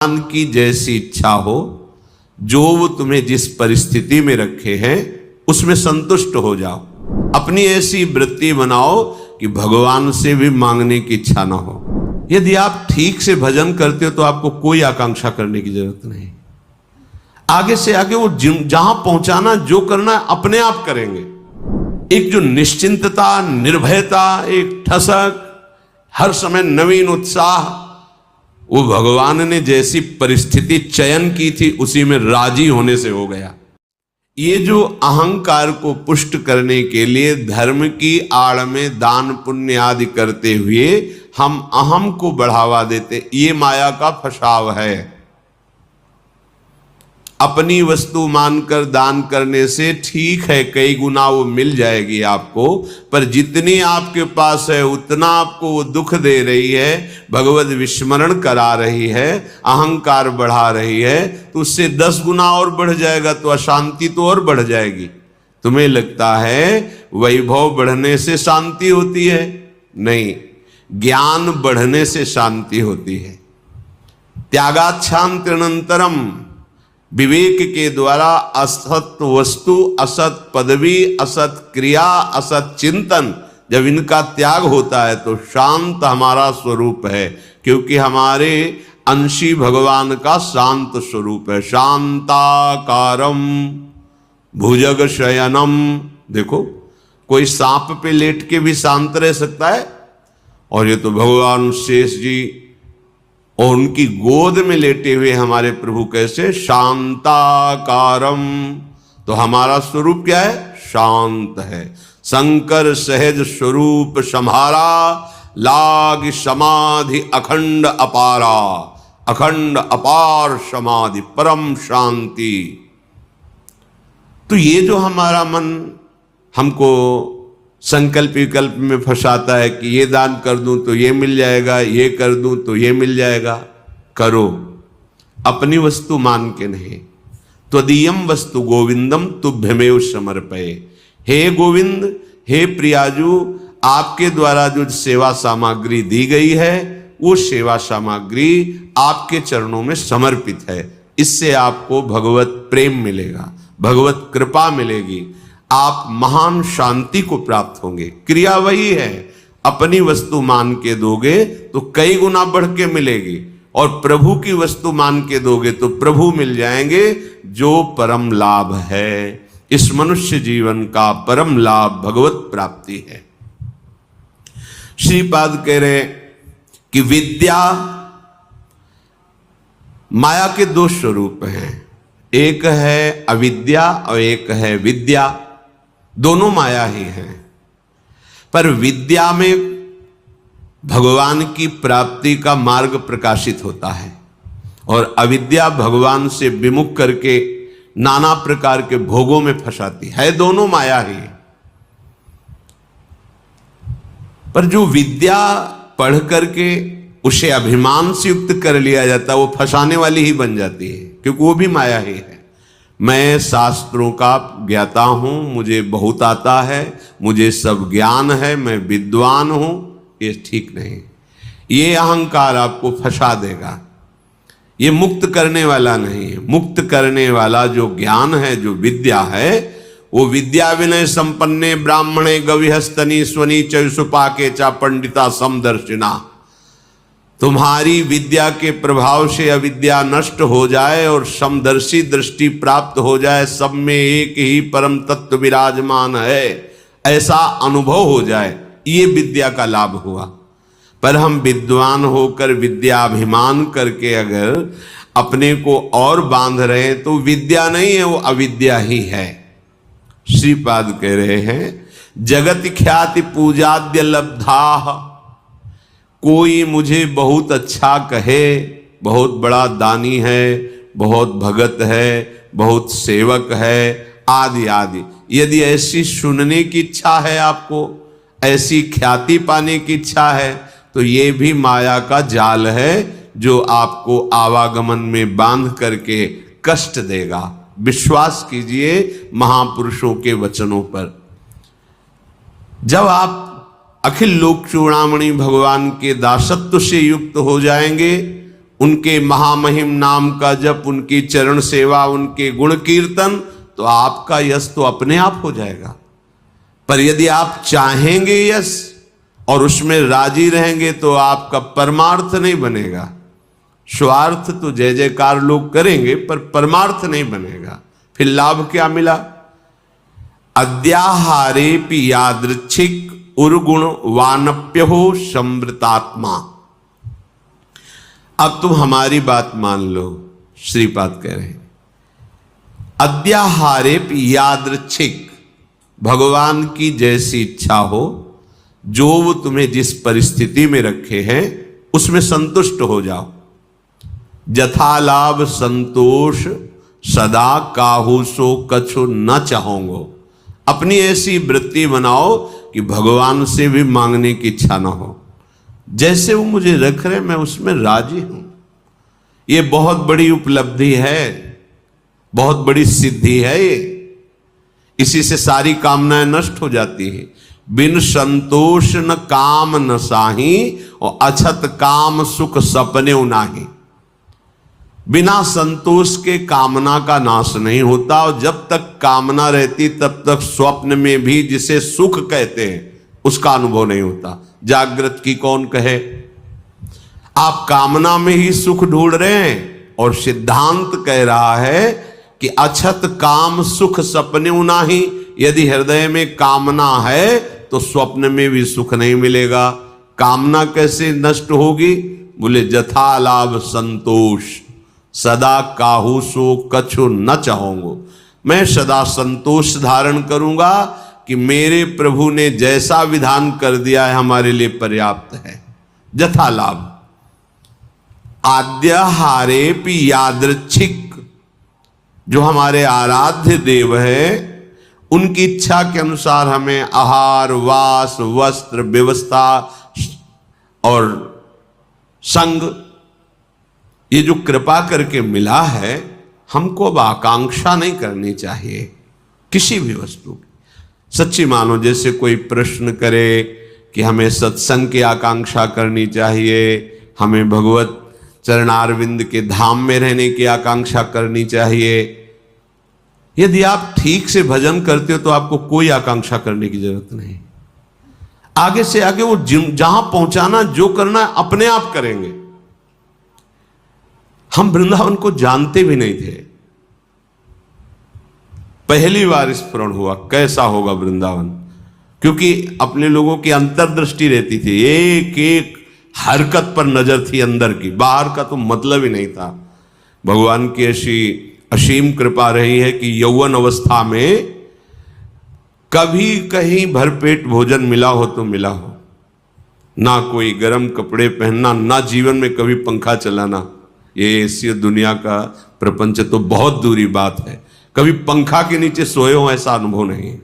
भगवान की जैसी इच्छा हो, जो वो तुम्हें जिस परिस्थिति में रखे हैं उसमें संतुष्ट हो जाओ। अपनी ऐसी वृत्ति बनाओ कि भगवान से भी मांगने की इच्छा ना हो। यदि आप ठीक से भजन करते हो तो आपको कोई आकांक्षा करने की जरूरत नहीं। आगे से आगे वो जहां पहुंचाना, जो करना है अपने आप करेंगे। एक जो निश्चिंतता, निर्भयता, एक ठसक, हर समय नवीन उत्साह, वो भगवान ने जैसी परिस्थिति चयन की थी उसी में राजी होने से हो गया। ये जो अहंकार को पुष्ट करने के लिए धर्म की आड़ में दान पुण्य आदि करते हुए हम अहम को बढ़ावा देते, ये माया का फसाव है। अपनी वस्तु मानकर दान करने से ठीक है, कई गुना वो मिल जाएगी आपको, पर जितनी आपके पास है उतना आपको वो दुख दे रही है, भगवत विस्मरण करा रही है, अहंकार बढ़ा रही है, तो उससे 10 गुना और बढ़ जाएगा, तो अशांति तो और बढ़ जाएगी। तुम्हें लगता है वैभव बढ़ने से शांति होती है? नहीं, ज्ञान बढ़ने से शांति होती है। त्यागाच्छांत्यनंतरम, विवेक के द्वारा असत वस्तु, असत पदवी, असत क्रिया, असत चिंतन, जब इनका त्याग होता है तो शांत हमारा स्वरूप है, क्योंकि हमारे अंशी भगवान का शांत स्वरूप है। शांताकारम भुजग शयनम। देखो, कोई सांप पे लेट के भी शांत रह सकता है, और ये तो भगवान शेष जी और उनकी गोद में लेटे हुए हमारे प्रभु कैसे शांताकारम। तो हमारा स्वरूप क्या है? शांत है। शंकर सहज स्वरूप सम्हारा, लाग समाधि अखंड अपारा। अखंड अपार समाधि, परम शांति। तो ये जो हमारा मन हमको संकल्प विकल्प में फंसाता है कि ये दान कर दूं तो ये मिल जाएगा, ये कर दूं तो ये मिल जाएगा, करो अपनी वस्तु मान के नहीं। त्वदीयम वस्तु गोविंदम तुभ्यमेव समर्पये। हे गोविंद, हे प्रियाजू, आपके द्वारा जो सेवा सामग्री दी गई है वो सेवा सामग्री आपके चरणों में समर्पित है। इससे आपको भगवत प्रेम मिलेगा, भगवत कृपा मिलेगी, आप महान शांति को प्राप्त होंगे। क्रिया वही है, अपनी वस्तु मान के दोगे तो कई गुना बढ़ के मिलेगी, और प्रभु की वस्तु मान के दोगे तो प्रभु मिल जाएंगे, जो परम लाभ है। इस मनुष्य जीवन का परम लाभ भगवत प्राप्ति है। श्रीपाद कह रहे कि विद्या, माया के 2 स्वरूप हैं, एक है अविद्या और एक है विद्या। दोनों माया ही हैं, पर विद्या में भगवान की प्राप्ति का मार्ग प्रकाशित होता है, और अविद्या भगवान से विमुख करके नाना प्रकार के भोगों में फंसाती है। दोनों माया ही। पर जो विद्या पढ़ करके उसे अभिमान से युक्त कर लिया जाता है, वो फंसाने वाली ही बन जाती है, क्योंकि वो भी माया ही है। मैं शास्त्रों का ज्ञाता हूं, मुझे बहुत आता है, मुझे सब ज्ञान है, मैं विद्वान हूं, ये ठीक नहीं। ये अहंकार आपको फंसा देगा, ये मुक्त करने वाला नहीं है। मुक्त करने वाला जो ज्ञान है, जो विद्या है, वो विद्या विनय संपन्ने ब्राह्मणे गविहस्तनी स्वनी चयुसुपाके चा पंडिता समदर्शिना। तुम्हारी विद्या के प्रभाव से अविद्या नष्ट हो जाए और समदर्शी दृष्टि प्राप्त हो जाए, सब में एक ही परम तत्व विराजमान है, ऐसा अनुभव हो जाए, ये विद्या का लाभ हुआ। पर हम विद्वान होकर विद्याभिमान करके अगर अपने को और बांध रहे हैं तो विद्या नहीं है, वो अविद्या ही है। श्रीपाद कह रहे हैं, जगत ख्याति पूजाद्य लब्धा। कोई मुझे बहुत अच्छा कहे, बहुत बड़ा दानी है, बहुत भगत है, बहुत सेवक है, आदि आदि, यदि ऐसी सुनने की इच्छा है, आपको ऐसी ख्याति पाने की इच्छा है, तो ये भी माया का जाल है, जो आपको आवागमन में बांध करके कष्ट देगा। विश्वास कीजिए महापुरुषों के वचनों पर। जब आप अखिल लोक चूड़ामणि भगवान के दासत्व से युक्त हो जाएंगे, उनके महामहिम नाम का जप, उनकी चरण सेवा, उनके गुण कीर्तन, तो आपका यश तो अपने आप हो जाएगा। पर यदि आप चाहेंगे यश और उसमें राजी रहेंगे तो आपका परमार्थ नहीं बनेगा। स्वार्थ तो जय जयकार लोग करेंगे पर परमार्थ नहीं बनेगा। फिर लाभ क्या मिला? अद्याहारेपि यादृच्छिक उर्गुण वानप्य हो समृतात्मा। अब तुम हमारी बात मान लो, श्रीपाद कह रहे हैं अद्याहारेपि यादृच्छिक, भगवान की जैसी इच्छा हो, जो वो तुम्हें जिस परिस्थिति में रखे हैं उसमें संतुष्ट हो जाओ। जथा लाभ संतोष सदा काहू सो कछु न चाहोगे। अपनी ऐसी वृत्ति बनाओ कि भगवान से भी मांगने की इच्छा ना हो। जैसे वो मुझे रख रहे मैं उसमें राजी हूं। ये बहुत बड़ी उपलब्धि है, बहुत बड़ी सिद्धि है ये। इसी से सारी कामनाएं नष्ट हो जाती हैं। बिन संतोष न काम न साही, और अछत काम सुख सपने नाही। बिना संतोष के कामना का नाश नहीं होता, और जब तक कामना रहती तब तक स्वप्न में भी जिसे सुख कहते हैं उसका अनुभव नहीं होता। जागृत की कौन कहे? आप कामना में ही सुख ढूंढ रहे हैं, और सिद्धांत कह रहा है कि अछत काम सुख सपने नाही। यदि हृदय में कामना है तो स्वप्न में भी सुख नहीं मिलेगा। कामना कैसे नष्ट होगी? बोले जथा लाभ संतोष सदा काहू सो कछु न चाहोगे। मैं सदा संतोष धारण करूंगा कि मेरे प्रभु ने जैसा विधान कर दिया है हमारे लिए पर्याप्त है। जथा लाभ। आद्याहारेपि यादृच्छिक, जो हमारे आराध्य देव है उनकी इच्छा के अनुसार हमें आहार वास वस्त्र व्यवस्था और संग, ये जो कृपा करके मिला है, हमको अब आकांक्षा नहीं करनी चाहिए किसी भी वस्तु की। सच्ची मानो जैसे कोई प्रश्न करे कि हमें सत्संग की आकांक्षा करनी चाहिए, हमें भगवत चरणारविंद के धाम में रहने की आकांक्षा करनी चाहिए। यदि आप ठीक से भजन करते हो तो आपको कोई आकांक्षा करने की जरूरत नहीं। आगे से आगे वो जहां पहुंचाना जो करना अपने आप करेंगे। हम वृंदावन को जानते भी नहीं थे, पहली बार स्मरण हुआ कैसा होगा वृंदावन, क्योंकि अपने लोगों की अंतर्दृष्टि रहती थी, एक एक हरकत पर नजर थी अंदर की, बाहर का तो मतलब ही नहीं था। भगवान की ऐसी असीम कृपा रही है कि यौवन अवस्था में कभी कहीं भरपेट भोजन मिला हो तो मिला हो, ना कोई गर्म कपड़े पहनना, ना जीवन में कभी पंखा चलाना। ये ऐसी दुनिया का प्रपंच तो बहुत दूरी बात है, कभी पंखा के नीचे सोए हो ऐसा अनुभव नहीं है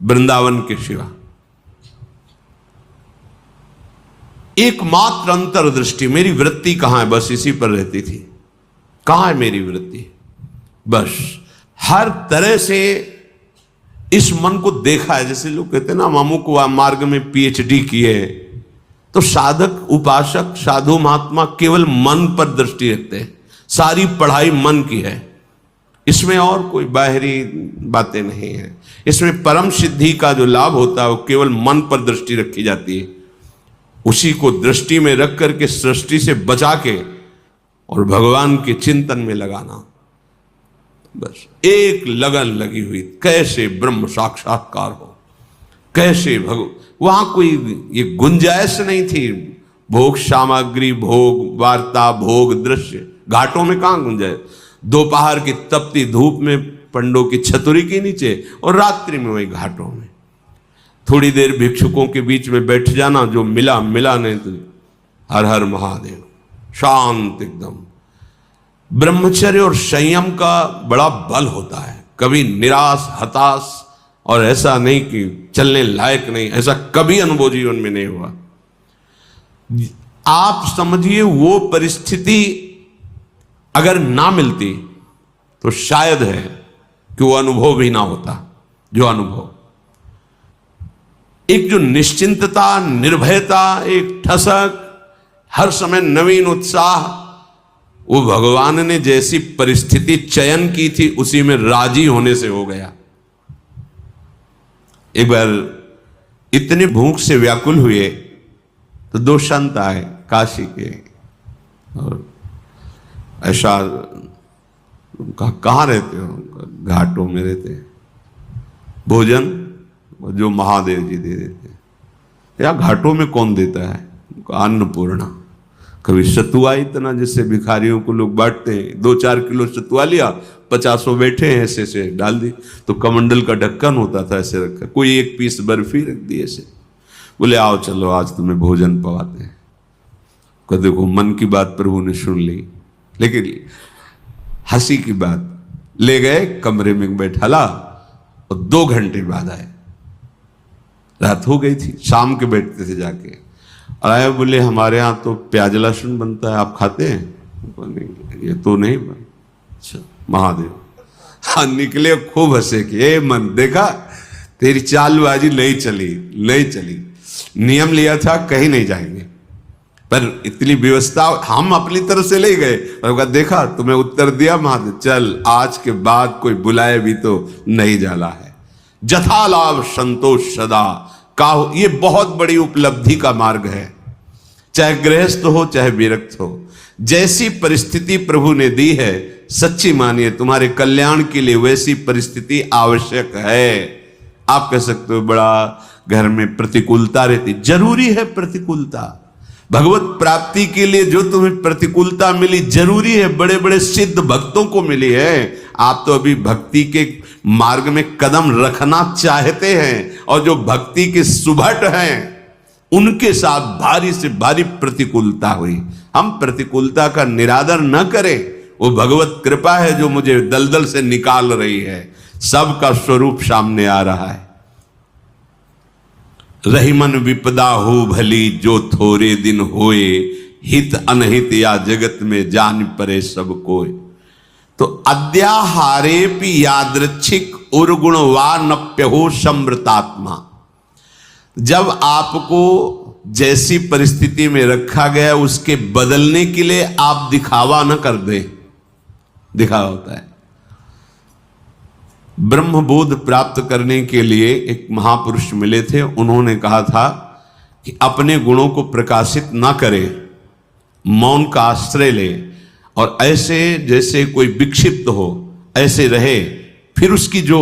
वृंदावन के सिवा। एकमात्र अंतर्दृष्टि, मेरी वृत्ति कहां है, बस इसी पर रहती थी। कहां है मेरी वृत्ति? बस हर तरह से इस मन को देखा है। जैसे लोग कहते हैं ना, मामू को मार्ग में पीएचडी किए, तो साधक उपासक साधु महात्मा केवल मन पर दृष्टि रखते हैं। सारी पढ़ाई मन की है, इसमें और कोई बाहरी बातें नहीं है। इसमें परम सिद्धि का जो लाभ होता है वो केवल मन पर दृष्टि रखी जाती है। उसी को दृष्टि में रख करके सृष्टि से बचा के और भगवान के चिंतन में लगाना, बस एक लगन लगी हुई, कैसे ब्रह्म साक्षात्कार हो, कैसे वहां कोई ये गुंजाइश नहीं थी। भोग सामग्री, भोग वार्ता, भोग दृश्य, घाटों में कहां गुंजाइश? दोपहर की तपती धूप में पंडों की छतुरी के नीचे, और रात्रि में वही घाटों में थोड़ी देर भिक्षुकों के बीच में बैठ जाना, जो मिला मिला, नहीं तो हर हर महादेव, शांत एकदम। ब्रह्मचर्य और संयम का बड़ा बल होता है। कभी निराश हताश और ऐसा नहीं कि चलने लायक नहीं, ऐसा कभी अनुभव जीवन में नहीं हुआ। आप समझिए वो परिस्थिति अगर ना मिलती तो शायद है कि वो अनुभव भी ना होता। जो अनुभव, एक जो निश्चिंतता, निर्भयता, एक ठसक, हर समय नवीन उत्साह, वो भगवान ने जैसी परिस्थिति चयन की थी उसी में राजी होने से हो गया। एक बार इतने भूख से व्याकुल हुए तो दो संत आए काशी के, और ऐसा कहाँ रहते हो? घाटों में रहते। भोजन जो महादेव जी दे देते। या घाटों में कौन देता है? अन्नपूर्णा। कभी सतुआ इतना जैसे भिखारियों को लोग बांटते हैं, 2-4 किलो सतुआ लिया, 50 बैठे हैं, ऐसे से डाल दी। तो कमंडल का ढक्कन होता था ऐसे रखा, कोई 1 पीस बर्फी रख दी ऐसे, बोले आओ चलो आज तुम्हें भोजन पवाते हैं। को देखो मन की बात प्रभु ने सुन ली, लेकिन हंसी की बात, ले गए कमरे में बैठाला और 2 घंटे बाद आए। रात हो गई थी, शाम के बैठते थे जाके, और आए बोले हमारे यहाँ तो प्याज लहसुन बनता है, आप खाते हैं? नहीं, ये तो नहीं बन। अच्छा महादेव। हाँ निकले, खूब हंसे कि ए मन देखा तेरी चालबाजी नहीं चली। नियम लिया था कहीं नहीं जाएंगे, पर इतनी व्यवस्था हम अपनी तरफ से ले गए, और देखा तुम्हें उत्तर दिया महादेव, चल आज के बाद कोई बुलाए भी तो नहीं जाला है। जथा लाभ संतोष सदा काहो, ये बहुत बड़ी उपलब्धि का मार्ग है। चाहे गृहस्थ हो चाहे विरक्त हो, जैसी परिस्थिति प्रभु ने दी है, सच्ची मानिए तुम्हारे कल्याण के लिए वैसी परिस्थिति आवश्यक है। आप कह सकते हो बड़ा घर में प्रतिकूलता रहती, जरूरी है प्रतिकूलता। भगवत प्राप्ति के लिए जो तुम्हें प्रतिकूलता मिली जरूरी है, बड़े बड़े सिद्ध भक्तों को मिली है। आप तो अभी भक्ति के मार्ग में कदम रखना चाहते हैं, और जो भक्ति के सुभट हैं उनके साथ भारी से भारी प्रतिकूलता हुई। हम प्रतिकूलता का निरादर न करें, वो भगवत कृपा है जो मुझे दलदल से निकाल रही है। सबका स्वरूप सामने आ रहा है। रहीमन विपदा हो भली जो थोड़े दिन होए, हित अनहित या जगत में जान परे सब कोय। तो अद्याहारेपि यादृच्छिक उर्गुण वा नप्य हो समृतात्मा। जब आपको जैसी परिस्थिति में रखा गया उसके बदलने के लिए आप दिखावा न कर दे। दिखावा होता है। ब्रह्मबोध प्राप्त करने के लिए एक महापुरुष मिले थे, उन्होंने कहा था कि अपने गुणों को प्रकाशित ना करे, मौन का आश्रय ले, और ऐसे जैसे कोई विक्षिप्त हो ऐसे रहे, फिर उसकी जो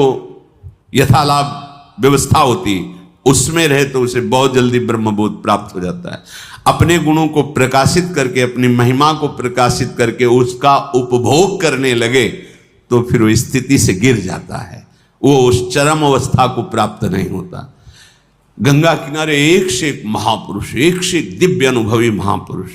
यथालाभ व्यवस्था होती उसमें रहे तो उसे बहुत जल्दी ब्रह्मबोध प्राप्त हो जाता है। अपने गुणों को प्रकाशित करके, अपनी महिमा को प्रकाशित करके उसका उपभोग करने लगे तो फिर वो स्थिति से गिर जाता है, वो उस चरम अवस्था को प्राप्त नहीं होता। गंगा किनारे एक से एक महापुरुष, एक से एक दिव्य अनुभवी महापुरुष,